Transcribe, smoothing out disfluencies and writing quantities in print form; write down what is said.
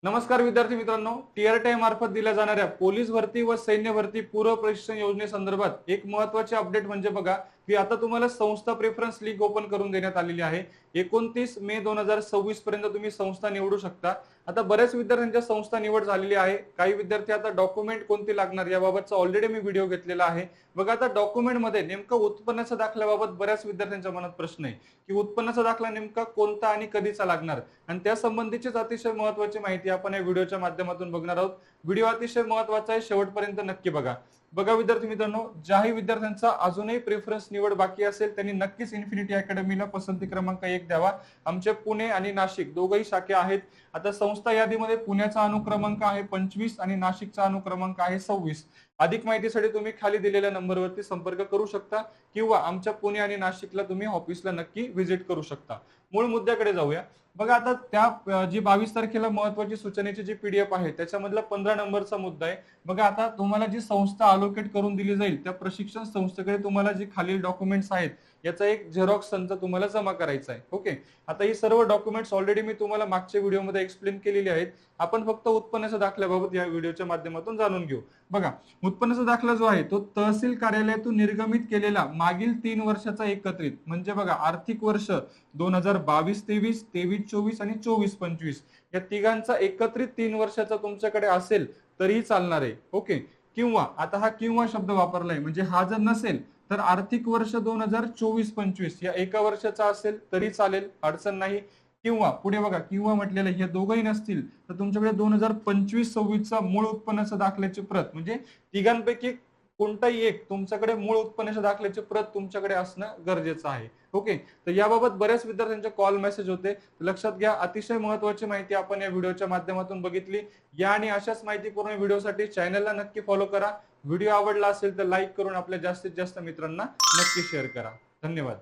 नमस्कार विद्यार्थी मित्रांनो, टीआरटी मार्फत दिल्या जाणाऱ्या पोलीस भरती व सैन्य भरती पूर्व प्रशिक्षण योजनेसंदर्भात एक महत्त्वाचे अपडेट म्हणजे बघा की आता तुम्हाला संस्था प्रेफरन्स लिंक ओपन करून देण्यात आलेली आहे। 29 मे 2026 पर्यंत तुम्ही संस्था निवडू शकता। आता बऱ्याच विद्यार्थ्यांच्या संस्था निवड झालेली आहे। काही विद्यार्थी आता डॉक्युमेंट कोणते लागणार याबाबतचा ऑलरेडी मी व्हिडिओ घेतलेला आहे। बघा आता डॉक्युमेंट मध्ये नेमका उत्पन्नाच्या दाखल्याबाबत बऱ्याच विद्यार्थ्यांच्या मनात प्रश्न आहे की उत्पन्नाचा दाखला नेमका कोणता आणि कधीचा लागणार, आणि त्या संबंधीचीच अतिशय महत्त्वाची माहिती आपण या व्हिडिओच्या माध्यमातून बघणार आहोत। व्हिडिओ अतिशय महत्त्वाचा आहे, शेवटपर्यंत नक्की बघा। बघा विद्यार्थी मित्रांनो, ज्याही विद्यार्थ्यांचा अजूनही प्रेफरन्स निवड बाकी असेल त्यांनी नक्कीच इन्फिनिटी अकॅडमीला पसंती क्रमांक 1 द्यावा। आमचे पुणे आणि नाशिक दोघही शाखा आहेत। आता संस्था यादीमध्ये पुण्याचा अनुक्रमांक आहे 25 आणि नाशिकचा अनुक्रमांक आहे 26। अधिक माहितीसाठी तुम्ही खाली दिलेल्या नंबरवरती संपर्क करू शकता किंवा आमच्या पुणे आणि नाशिकला तुम्ही ऑफिसला नक्की व्हिजिट करू शकता। मूळ मुद्द्याकडे जाऊया। बघा आता त्या जी 22 तारखेला महत्त्वाची सूचनेची जी पीडीएफ आहे त्याच्यामधला 15 नंबरचा मुद्दा आहे। बघा आता तुम्हाला जी संस्था अलोकेट करून दिली जाईल त्या प्रशिक्षण संस्थेकडे तुम्हाला जी खालील डॉक्युमेंट्स आहेत याचा एक झेरॉक्स संच तुम्हाला जमा करायचा आहे। ओके, आता ही सर्व डॉक्युमेंट्स ऑलरेडी मी तुम्हाला मागच्या व्हिडिओमध्ये एक्सप्लेन केलेली आहेत। आपण फक्त उत्पन्नाच्या दाखल्याबाबत या व्हिडिओच्या माध्यमातून जाणून घेऊ। बघा, उत्पन्नाचा दाखला जो आहे तो तहसील कार्यालयातून निर्गमित केलेला मागील 3 वर्षाचा एकत्रित, म्हणजे बघा आर्थिक वर्ष 2022-23, 23-24 आणि 24-25 या तिघांचा एकत्रित 3 वर्षाचा तुमच्याकडे असेल तरीही चालणार आहे। ओके, किंवा आता हा किंवा शब्द वापरलाय म्हणजे हा जर नसेल तर आर्थिक वर्ष 2024-25 या एका वर्षाचा असेल तरी चालेल, अडचण नाही। किंवा पुढे बघा, किंवा म्हटलेलं हे दोघंही नसतील तर तुमच्याकडे 2025-26 चा मूळ उत्पन्नाचा दाखल्याची प्रत, म्हणजे तिघांपैकी कोणताही एक तुमच्याकडे मूळ उत्पन्नाच्या दाखल्याची प्रत तुमच्याकडे असणं गरजेचं आहे। ओके, तर याबाबत बऱ्याच विद्यार्थ्यांचे कॉल मेसेज होते, लक्षात घ्या। अतिशय महत्त्वाची माहिती आपण या व्हिडिओच्या माध्यमातून बघितली। या आणि अशाच माहितीपूर्ण व्हिडिओसाठी चॅनलला नक्की फॉलो करा। व्हिडिओ आवडला असेल तर लाईक करून आपल्या जास्तीत जास्त मित्रांना नक्की शेअर करा। धन्यवाद।